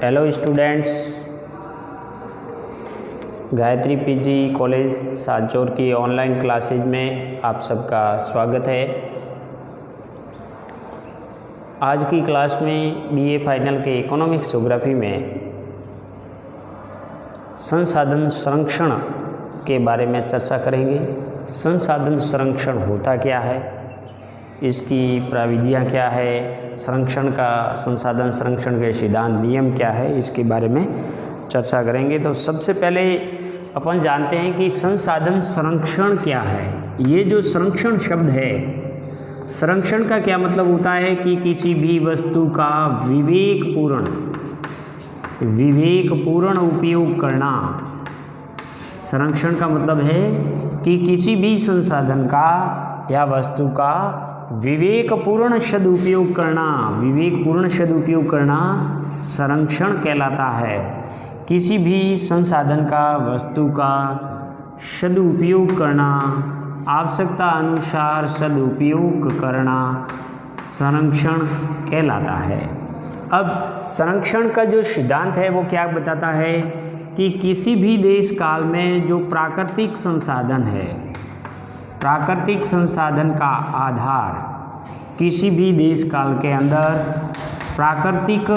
Hello students, Gayatri PG college Sajor की online classes में आप सबका स्वागत है। आज की क्लास में बीए फाइनल के इकोनॉमिक्स ज्योग्राफी में संसाधन संरक्षण के बारे में चर्चा करेंगे। संसाधन संरक्षण होता क्या है, इसकी प्राविधियाँ क्या है, संसाधन संरक्षण के सिद्धांत नियम क्या है, इसके बारे में चर्चा करेंगे। तो सबसे पहले अपन जानते हैं कि संसाधन संरक्षण क्या है। ये जो संरक्षण शब्द है, संरक्षण का क्या मतलब होता है कि किसी भी वस्तु का विवेकपूर्ण उपयोग करना। संरक्षण का मतलब है कि किसी भी संसाधन का या वस्तु का विवेकपूर्ण सदुपयोग करना संरक्षण कहलाता है। किसी भी संसाधन का, वस्तु का सदुपयोग करना, आवश्यकता अनुसार सदुपयोग करना संरक्षण कहलाता है। अब संरक्षण का जो सिद्धांत है वो क्या बताता है कि किसी भी देश काल में जो प्राकृतिक संसाधन है, प्राकृतिक संसाधन का आधार, किसी भी देश काल के अंदर प्राकृतिक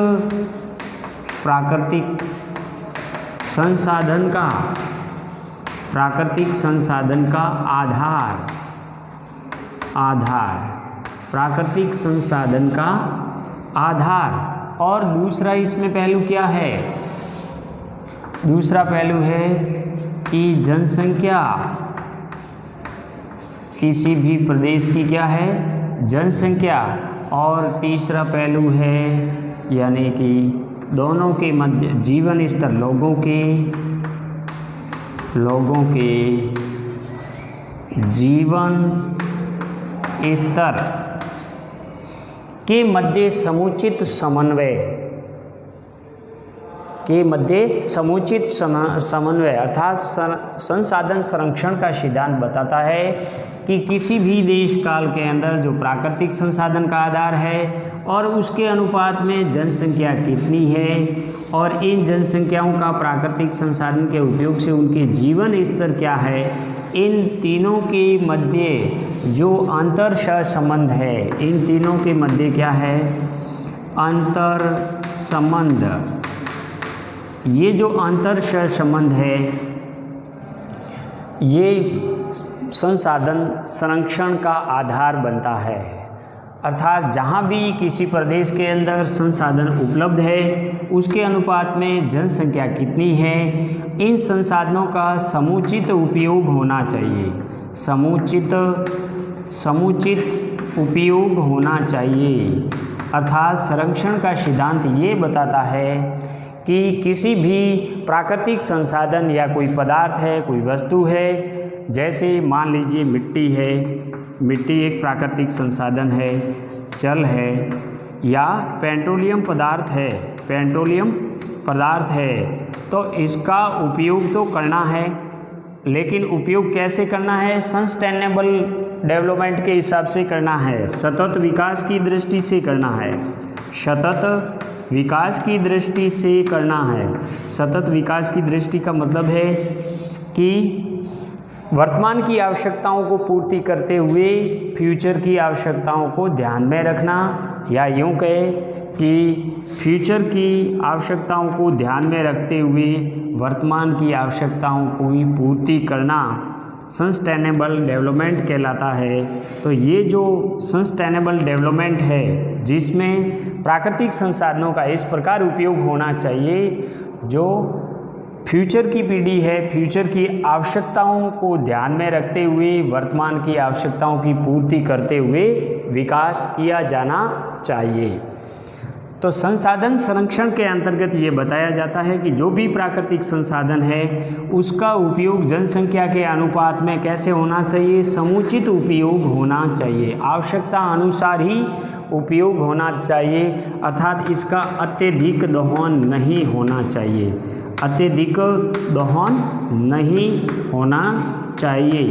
संसाधन का आधार और दूसरा इसमें पहलू क्या है? दूसरा पहलू है कि जनसंख्या, किसी भी प्रदेश की क्या है? जनसंख्या। और तीसरा पहलू है यानी कि दोनों के मध्य जीवन स्तर, लोगों के जीवन स्तर के मध्य समुचित समन्वय अर्थात संसाधन संरक्षण का सिद्धांत बताता है कि किसी भी देश काल के अंदर जो प्राकृतिक संसाधन का आधार है और उसके अनुपात में जनसंख्या कितनी है और इन जनसंख्याओं का प्राकृतिक संसाधन के उपयोग से उनके जीवन स्तर क्या है, इन तीनों के मध्य जो अंतर संबंध है, इन तीनों के मध्य क्या है? अंतर संबंध। ये जो अंतर संबंध है ये संसाधन संरक्षण का आधार बनता है। अर्थात जहाँ भी किसी प्रदेश के अंदर संसाधन उपलब्ध है उसके अनुपात में जनसंख्या कितनी है, इन संसाधनों का समुचित उपयोग होना चाहिए। समुचित उपयोग होना चाहिए। अर्थात संरक्षण का सिद्धांत ये बताता है कि किसी भी प्राकृतिक संसाधन या कोई पदार्थ है, कोई वस्तु है, जैसे मान लीजिए मिट्टी है, मिट्टी एक प्राकृतिक संसाधन है, जल है, या पेट्रोलियम पदार्थ है, तो इसका उपयोग तो करना है, लेकिन उपयोग कैसे करना है? सस्टेनेबल डेवलपमेंट के हिसाब से करना है, सतत विकास की दृष्टि से करना है। सतत विकास की दृष्टि का मतलब है कि वर्तमान की आवश्यकताओं को पूर्ति करते हुए फ्यूचर की आवश्यकताओं को ध्यान में रखना, या यूँ कहें कि फ्यूचर की आवश्यकताओं को ध्यान में रखते हुए वर्तमान की आवश्यकताओं को भी पूर्ति करना सस्टेनेबल डेवलपमेंट कहलाता है। तो ये जो सस्टेनेबल डेवलपमेंट है जिसमें प्राकृतिक संसाधनों का इस प्रकार उपयोग होना चाहिए जो फ्यूचर की पीढ़ी है, फ्यूचर की आवश्यकताओं को ध्यान में रखते हुए वर्तमान की आवश्यकताओं की पूर्ति करते हुए विकास किया जाना चाहिए। तो संसाधन संरक्षण के अंतर्गत ये बताया जाता है कि जो भी प्राकृतिक संसाधन है उसका उपयोग जनसंख्या के अनुपात में कैसे होना चाहिए? समुचित उपयोग होना चाहिए, आवश्यकता अनुसार ही उपयोग होना चाहिए। अर्थात इसका अत्यधिक दोहन नहीं होना चाहिए,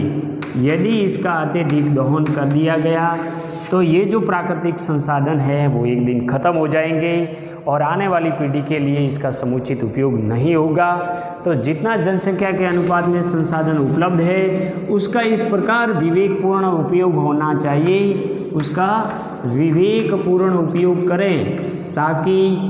यदि इसका अत्यधिक दोहन कर दिया गया तो ये जो प्राकृतिक संसाधन है वो एक दिन ख़त्म हो जाएंगे और आने वाली पीढ़ी के लिए इसका समुचित उपयोग नहीं होगा। तो जितना जनसंख्या के अनुपात में संसाधन उपलब्ध है उसका इस प्रकार विवेकपूर्ण उपयोग होना चाहिए, उसका विवेकपूर्ण उपयोग करें ताकि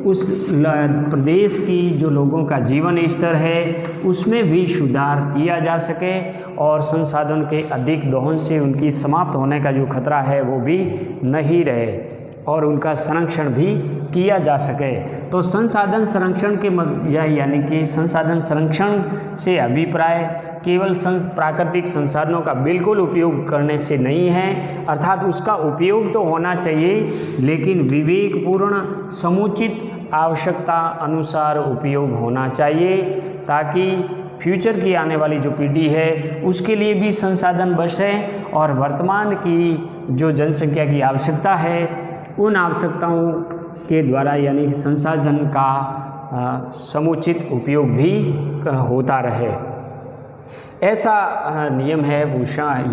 उस प्रदेश की जो लोगों का जीवन स्तर है उसमें भी सुधार किया जा सके और संसाधन के अधिक दोहन से उनकी समाप्त होने का जो खतरा है वो भी नहीं रहे और उनका संरक्षण भी किया जा सके। तो संसाधन संरक्षण के यानी कि संसाधन संरक्षण से अभिप्राय केवल प्राकृतिक संसाधनों का बिल्कुल उपयोग करने से नहीं है, अर्थात उसका उपयोग तो होना चाहिए लेकिन विवेकपूर्ण समुचित आवश्यकता अनुसार उपयोग होना चाहिए ताकि फ्यूचर की आने वाली जो पीढ़ी है उसके लिए भी संसाधन बचे और वर्तमान की जो जनसंख्या की आवश्यकता है उन आवश्यकताओं के द्वारा यानी कि संसाधन का समुचित उपयोग भी होता रहे। ऐसा नियम है वो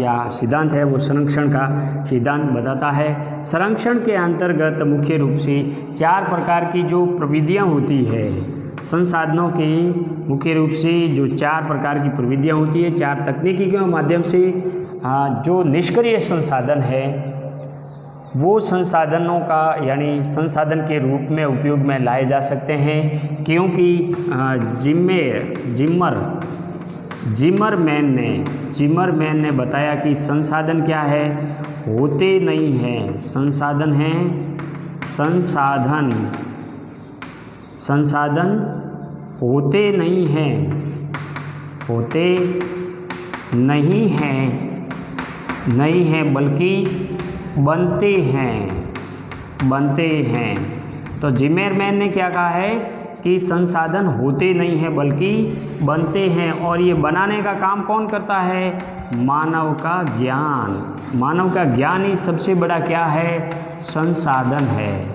या सिद्धांत है वो संरक्षण का सिद्धांत बताता है। संरक्षण के अंतर्गत मुख्य रूप से 4 प्रकार की जो प्रविधियां होती है संसाधनों की, मुख्य रूप से जो 4 प्रकार की प्रविधियां होती है, 4 तकनीकी के माध्यम से जो निष्क्रिय संसाधन है वो संसाधनों का यानी संसाधन के रूप में उपयोग में लाए जा सकते हैं, क्योंकि जिमरमैन ने बताया कि संसाधन क्या है, होते नहीं हैं, संसाधन हैं, संसाधन होते नहीं हैं बल्कि बनते हैं। तो जिमरमैन ने क्या कहा है कि संसाधन होते नहीं हैं बल्कि बनते हैं और ये बनाने का काम कौन करता है, मानव का ज्ञान ही सबसे बड़ा क्या है, संसाधन है।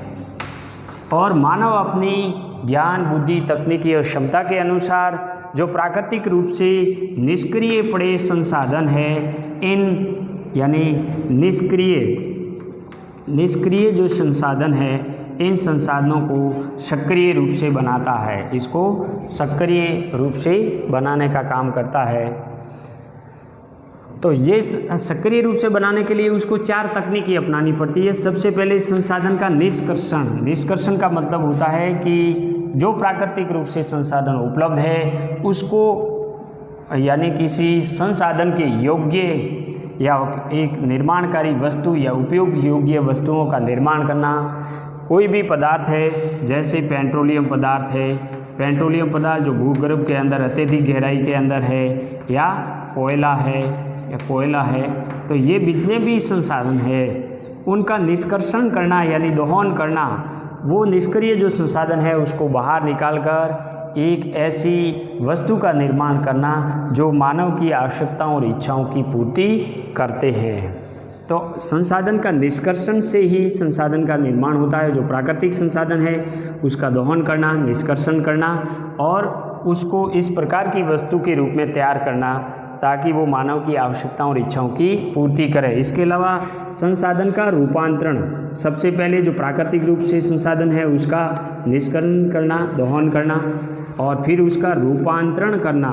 और मानव अपनी ज्ञान बुद्धि तकनीकी और क्षमता के अनुसार जो प्राकृतिक रूप से निष्क्रिय पड़े संसाधन है इन यानी निष्क्रिय जो संसाधन है इन संसाधनों को सक्रिय रूप से बनाता है, इसको सक्रिय रूप से बनाने का काम करता है। तो ये सक्रिय रूप से बनाने के लिए उसको 4 तकनीकी अपनानी पड़ती है। सबसे पहले संसाधन का निष्कर्षण का मतलब होता है कि जो प्राकृतिक रूप से संसाधन उपलब्ध है उसको यानी किसी संसाधन के योग्य या एक निर्माणकारी वस्तु या उपयोग योग्य वस्तुओं का निर्माण करना। कोई भी पदार्थ है जैसे पेट्रोलियम पदार्थ जो भूगर्भ के अंदर अत्यधिक गहराई के अंदर है या कोयला है, तो ये जितने भी संसाधन है उनका निष्कर्षण करना यानी दोहन करना, वो निष्क्रिय जो संसाधन है उसको बाहर निकालकर एक ऐसी वस्तु का निर्माण करना जो मानव की आवश्यकताओं और इच्छाओं की पूर्ति करते हैं। तो संसाधन का निष्कर्षण से ही संसाधन का निर्माण होता है। जो प्राकृतिक संसाधन है उसका दोहन करना, निष्कर्षण करना और उसको इस प्रकार की वस्तु के रूप में तैयार करना ताकि वो मानव की आवश्यकताओं और इच्छाओं की पूर्ति करे। इसके अलावा संसाधन का रूपांतरण, सबसे पहले जो प्राकृतिक रूप से संसाधन है उसका निष्कर्षण करना, दोहन करना और फिर उसका रूपांतरण करना।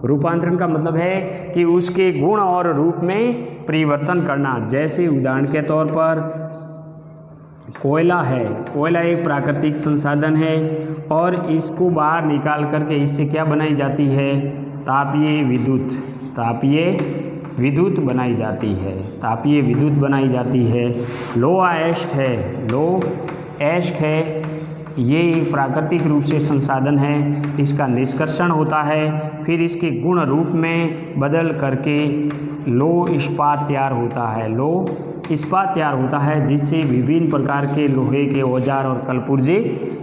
रूपांतरण का मतलब है कि उसके गुण और रूप में परिवर्तन करना। जैसे उदाहरण के तौर पर कोयला एक प्राकृतिक संसाधन है और इसको बाहर निकाल करके इससे क्या बनाई जाती है, तापीय विद्युत बनाई जाती है। लो एश्क है, ये एक प्राकृतिक रूप से संसाधन है, इसका निष्कर्षण होता है, फिर इसके गुण रूप में बदल करके लो इस्पात तैयार होता है जिससे विभिन्न प्रकार के लोहे के औजार और कलपुर्जे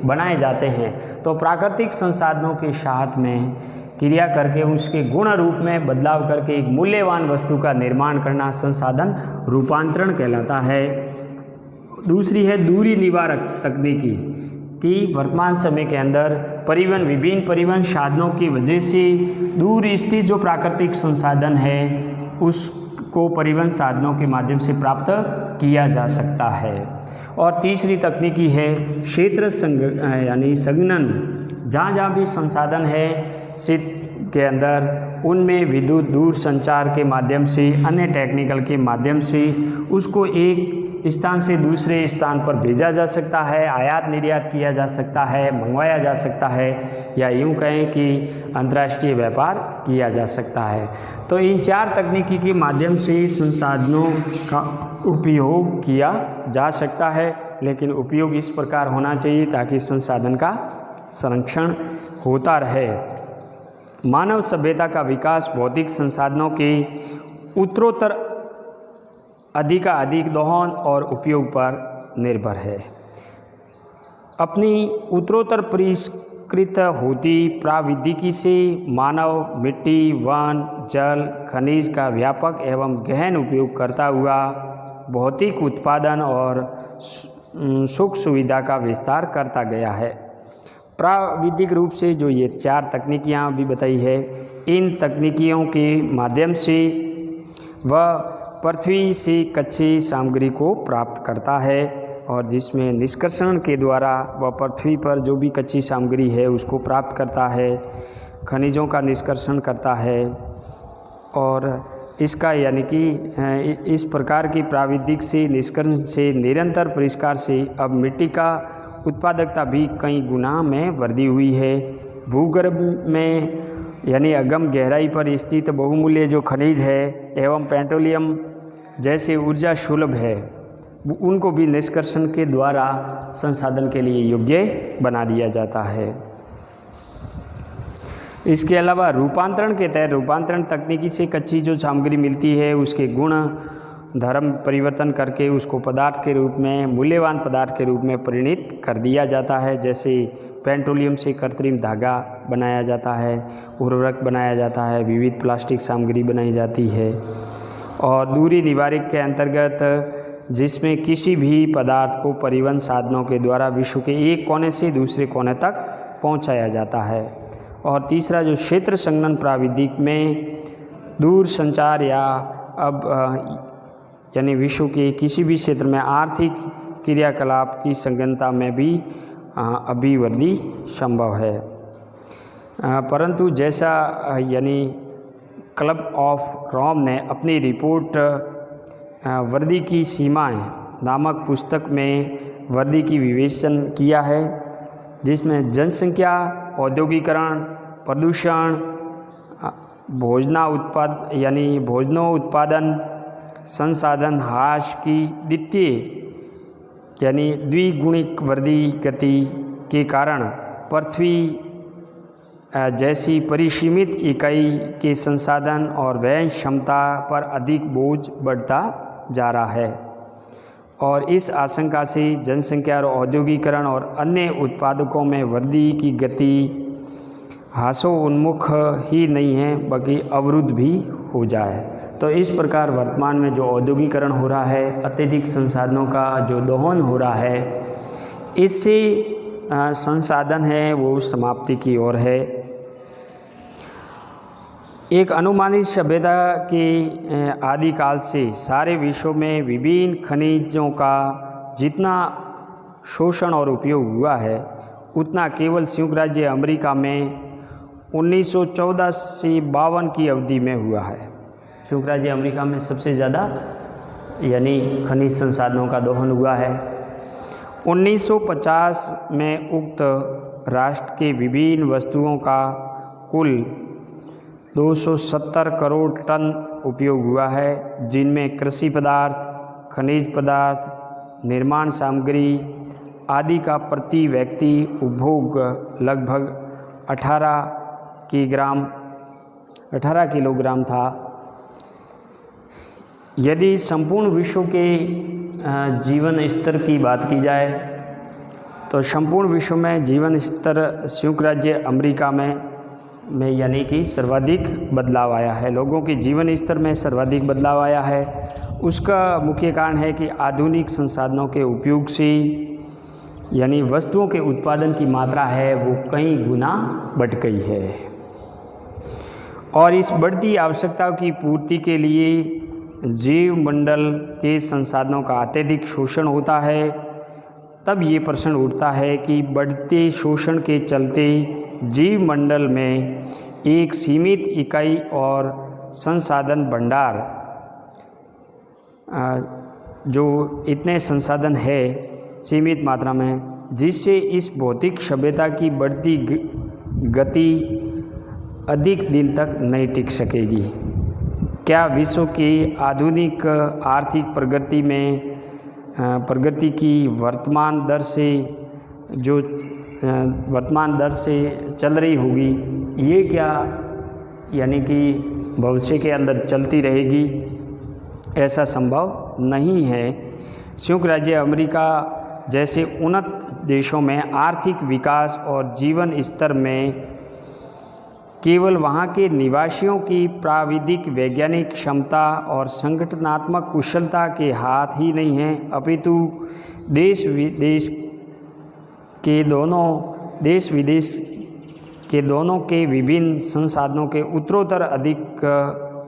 बनाए जाते हैं। तो प्राकृतिक संसाधनों के साथ में क्रिया करके उसके गुण रूप में बदलाव करके एक मूल्यवान वस्तु का निर्माण करना संसाधन रूपांतरण कहलाता है। दूसरी है दूरी निवारक तकनीकी कि वर्तमान समय के अंदर विभिन्न परिवहन साधनों की वजह से दूर स्थित जो प्राकृतिक संसाधन है उसको परिवहन साधनों के माध्यम से प्राप्त किया जा सकता है। और तीसरी तकनीकी है क्षेत्र यानी संगणन। जहाँ जहाँ भी संसाधन है क्षेत्र के अंदर, उनमें विद्युत दूर संचार के माध्यम से, अन्य टेक्निकल के माध्यम से उसको एक स्थान से दूसरे स्थान पर भेजा जा सकता है, आयात निर्यात किया जा सकता है, मंगवाया जा सकता है, या यूँ कहें कि अंतर्राष्ट्रीय व्यापार किया जा सकता है। तो इन 4 तकनीकी के माध्यम से संसाधनों का उपयोग किया जा सकता है, लेकिन उपयोग इस प्रकार होना चाहिए ताकि संसाधन का संरक्षण होता रहे। मानव सभ्यता का विकास भौतिक संसाधनों के उत्तरोत्तर अधिक दोहन और उपयोग पर निर्भर है। अपनी उत्तरोत्तर परिष्कृत होती प्राविधिकी से मानव मिट्टी, वन, जल, खनिज का व्यापक एवं गहन उपयोग करता हुआ भौतिक उत्पादन और सुख सुविधा का विस्तार करता गया है। प्राविधिक रूप से जो ये 4 तकनीकियाँ भी बताई है, इन तकनीकियों के माध्यम से वह पृथ्वी से कच्ची सामग्री को प्राप्त करता है, और जिसमें निष्कर्षण के द्वारा वह पृथ्वी पर जो भी कच्ची सामग्री है उसको प्राप्त करता है, खनिजों का निष्कर्षण करता है। और इसका यानी कि इस प्रकार की प्राविधिक से निष्कर्षण से निरंतर परिष्कार से अब मिट्टी का उत्पादकता भी कई गुना में वृद्धि हुई है। भूगर्भ में यानी अगम गहराई पर स्थित बहुमूल्य जो खनिज है एवं पेट्रोलियम जैसे ऊर्जा सुलभ है, उनको भी निष्कर्षण के द्वारा संसाधन के लिए योग्य बना दिया जाता है। इसके अलावा रूपांतरण के तहत रूपांतरण तकनीकी से कच्ची जो सामग्री मिलती है उसके गुण धर्म परिवर्तन करके उसको पदार्थ के रूप में, मूल्यवान पदार्थ के रूप में परिणित कर दिया जाता है। जैसे पेट्रोलियम से कृत्रिम धागा बनाया जाता है, उर्वरक बनाया जाता है, विविध प्लास्टिक सामग्री बनाई जाती है। और दूरी निवारक के अंतर्गत जिसमें किसी भी पदार्थ को परिवहन साधनों के द्वारा विश्व के एक कोने से दूसरे कोने तक पहुंचाया जाता है। और तीसरा जो क्षेत्र संगणन प्राविधिक में दूर संचार या अब यानी विश्व के किसी भी क्षेत्र में आर्थिक क्रियाकलाप की संगणना में भी अभिवृद्धि संभव है। परंतु जैसा यानी क्लब ऑफ रोम ने अपनी रिपोर्ट वृद्धि की सीमाएं नामक पुस्तक में वृद्धि की विवेचन किया है, जिसमें जनसंख्या, औद्योगिकरण, प्रदूषण, भोजनोत्पादन, संसाधन ह्रास की द्विगुणिक वृद्धि गति के कारण पृथ्वी जैसी परिसीमित इकाई के संसाधन और व्यय क्षमता पर अधिक बोझ बढ़ता जा रहा है। और इस आशंका से जनसंख्या और औद्योगिकरण और अन्य उत्पादकों में वृद्धि की गति ह्रासोन्मुख ही नहीं है बल्कि अवरुद्ध भी हो जाए। तो इस प्रकार वर्तमान में जो औद्योगिकरण हो रहा है, अत्यधिक संसाधनों का जो दोहन हो रहा है, इससे संसाधन है वो समाप्ति की ओर है। एक अनुमानित सभ्यता के आदिकाल से सारे विश्व में विभिन्न खनिजों का जितना शोषण और उपयोग हुआ है उतना केवल संयुक्त राज्य अमेरिका में 1914 से 52 की अवधि में हुआ है। संयुक्त राज्य अमेरिका में सबसे ज़्यादा यानी खनिज संसाधनों का दोहन हुआ है। 1950 में उक्त राष्ट्र के विभिन्न वस्तुओं का कुल 270 करोड़ टन उपयोग हुआ है, जिनमें कृषि पदार्थ, खनिज पदार्थ, निर्माण सामग्री आदि का प्रति व्यक्ति उपभोग लगभग 18 किलोग्राम था। यदि संपूर्ण विश्व के जीवन स्तर की बात की जाए तो संपूर्ण विश्व में जीवन स्तर संयुक्त राज्य अमेरिका में यानी कि सर्वाधिक बदलाव आया है। लोगों के जीवन स्तर में सर्वाधिक बदलाव आया है। उसका मुख्य कारण है कि आधुनिक संसाधनों के उपयोग से यानी वस्तुओं के उत्पादन की मात्रा है वो कई गुना बढ़ गई है। और इस बढ़ती आवश्यकताओं की पूर्ति के लिए जीव मंडल के संसाधनों का अत्यधिक शोषण होता है, तब ये प्रश्न उठता है कि बढ़ते शोषण के चलते जीव मंडल में एक सीमित इकाई और संसाधन भंडार, जो इतने संसाधन है सीमित मात्रा में, जिससे इस भौतिक सभ्यता की बढ़ती गति अधिक दिन तक नहीं टिक सकेगी। क्या विश्व की आधुनिक आर्थिक प्रगति की वर्तमान दर से चल रही होगी, ये क्या यानी कि भविष्य के अंदर चलती रहेगी? ऐसा संभव नहीं है। संयुक्त राज्य अमेरिका जैसे उन्नत देशों में आर्थिक विकास और जीवन स्तर में केवल वहाँ के निवासियों की प्राविधिक वैज्ञानिक क्षमता और संगठनात्मक कुशलता के हाथ ही नहीं हैं, अपितु देश विदेश के दोनों के विभिन्न संसाधनों के उत्तरोत्तर अधिक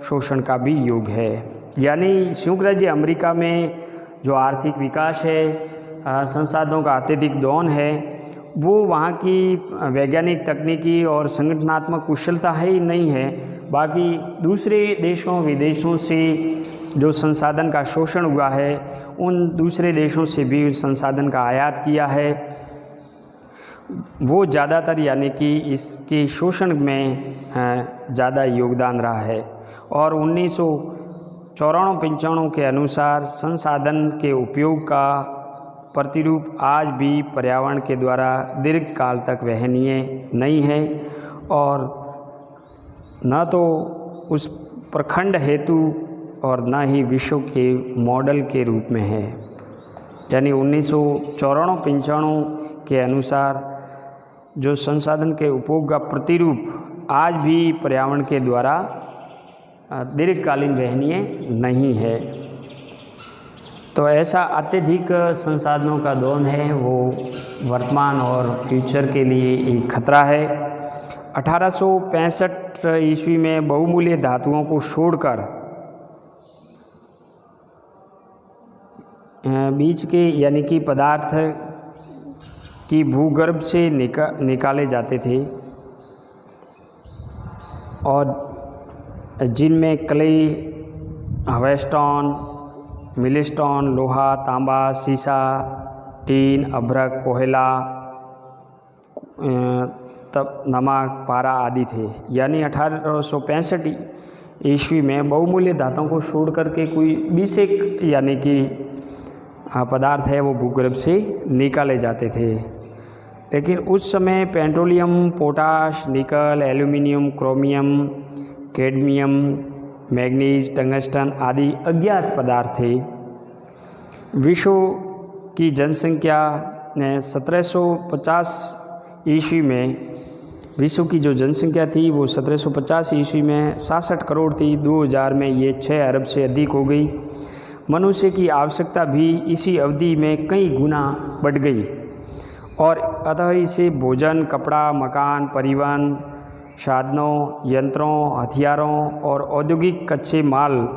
शोषण का भी योग है। यानी संयुक्त राज्य अमेरिका में जो आर्थिक विकास है, संसाधनों का अत्यधिक दोहन है, वो वहाँ की वैज्ञानिक तकनीकी और संगठनात्मक कुशलता है ही नहीं है। बाकी दूसरे देशों विदेशों से जो संसाधन का शोषण हुआ है, उन दूसरे देशों से भी संसाधन का आयात किया है, वो ज़्यादातर यानी कि इसके शोषण में ज़्यादा योगदान रहा है। और 1994-95 के अनुसार संसाधन के उपयोग का प्रतिरूप आज भी पर्यावरण के द्वारा दीर्घ काल तक वहनीय नहीं है और न तो उस प्रखंड हेतु और न ही विश्व के मॉडल के रूप में है। यानी 1994-95 के अनुसार जो संसाधन के उपयोग का प्रतिरूप आज भी पर्यावरण के द्वारा दीर्घकालीन वहनीय नहीं है। तो ऐसा अत्यधिक संसाधनों का दोहन है, वो वर्तमान और फ्यूचर के लिए एक खतरा है। 1865 ईस्वी में बहुमूल्य धातुओं को छोड़कर बीच के यानी कि पदार्थ की भूगर्भ से निकाले जाते थे और जिनमें क्ले, हवेस्टोन, मिलस्टोन, लोहा, तांबा, सीसा, टीन, अभ्रक, कोयला, तब नमक, पारा आदि थे। यानी 1865 ईस्वी में बहुमूल्य धातुओं को छोड़ करके कोई बेसिक यानी कि पदार्थ है वो भूगर्भ से निकाले जाते थे। लेकिन उस समय पेट्रोलियम, पोटाश, निकल, aluminium, chromium, cadmium, manganese, tungsten आदि अज्ञात पदार्थ थे। विश्व की जनसंख्या ने 1750 ईस्वी में, विश्व की जो जनसंख्या थी वो 1750 ईस्वी में 66 करोड़ थी। 2000 में ये 6 अरब से अधिक हो गई। मनुष्य की आवश्यकता भी इसी अवधि में कई गुना बढ़ गई और अतः इसे भोजन, कपड़ा, मकान, परिवहन साधनों, यंत्रों, हथियारों और औद्योगिक कच्चे माल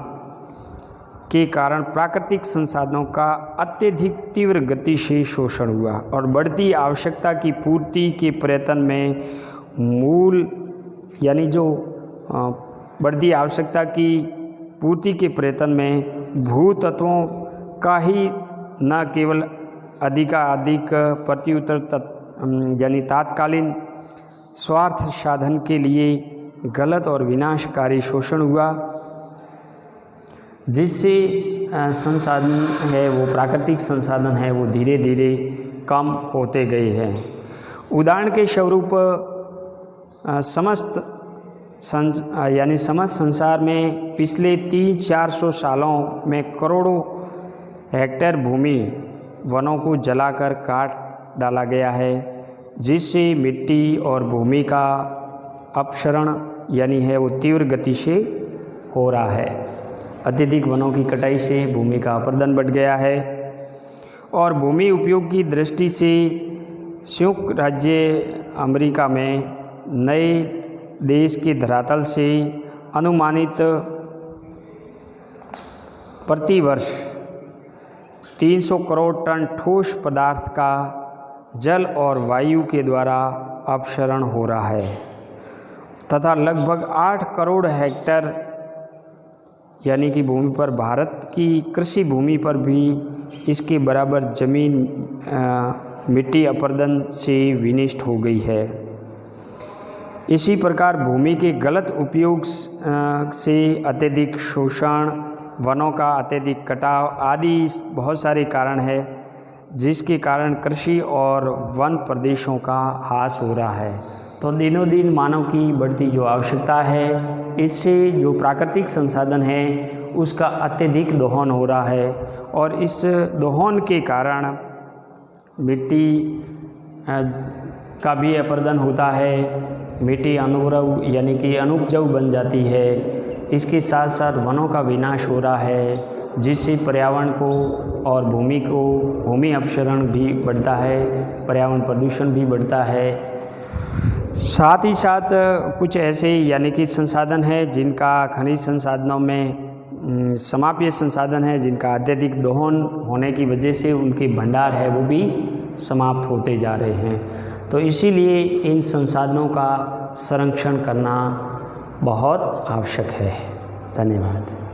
के कारण प्राकृतिक संसाधनों का अत्यधिक तीव्र गति से शोषण हुआ और बढ़ती आवश्यकता की पूर्ति के प्रयत्न में मूल यानी जो बढ़ती आवश्यकता की पूर्ति के प्रयत्न में भूतत्वों का ही न केवल अधिकाधिक प्रत्युत्तर यानी तात्कालीन स्वार्थ साधन के लिए गलत और विनाशकारी शोषण हुआ, जिससे संसाधन है वो प्राकृतिक संसाधन है वो धीरे धीरे कम होते गए हैं। उदाहरण के स्वरूप समस्त संसार में पिछले 300-400 सालों में करोड़ों हेक्टेयर भूमि वनों को जलाकर काट डाला गया है, जिससे मिट्टी और भूमि का अपक्षरण यानी है वो तीव्र गति से हो रहा है। अत्यधिक वनों की कटाई से भूमि का अपरदन बढ़ गया है और भूमि उपयोग की दृष्टि से संयुक्त राज्य अमेरिका में नए देश के धरातल से अनुमानित प्रतिवर्ष 300 करोड़ टन ठोस पदार्थ का जल और वायु के द्वारा अपक्षरण हो रहा है तथा लगभग 8 करोड़ हेक्टेयर यानी कि भूमि पर, भारत की कृषि भूमि पर भी इसके बराबर जमीन मिट्टी अपरदन से विनष्ट हो गई है। इसी प्रकार भूमि के गलत उपयोग से अत्यधिक शोषण, वनों का अत्यधिक कटाव आदि बहुत सारे कारण है, जिसके कारण कृषि और वन प्रदेशों का ह्रास हो रहा है। तो दिनों दिन मानव की बढ़ती जो आवश्यकता है, इससे जो प्राकृतिक संसाधन है उसका अत्यधिक दोहन हो रहा है और इस दोहन के कारण मिट्टी का भी अपरदन होता है, मिट्टी अनुर्वर यानी कि अनुपजाऊ बन जाती है। इसके साथ साथ वनों का विनाश हो रहा है, जिससे पर्यावरण को और भूमि अपक्षरण भी बढ़ता है, पर्यावरण प्रदूषण भी बढ़ता है। साथ ही साथ कुछ ऐसे यानी कि संसाधन है जिनका खनिज संसाधनों में समाप्य संसाधन है, जिनका अत्यधिक दोहन होने की वजह से उनके भंडार है वो भी समाप्त होते जा रहे हैं। तो इसीलिए इन संसाधनों का संरक्षण करना बहुत आवश्यक है। धन्यवाद।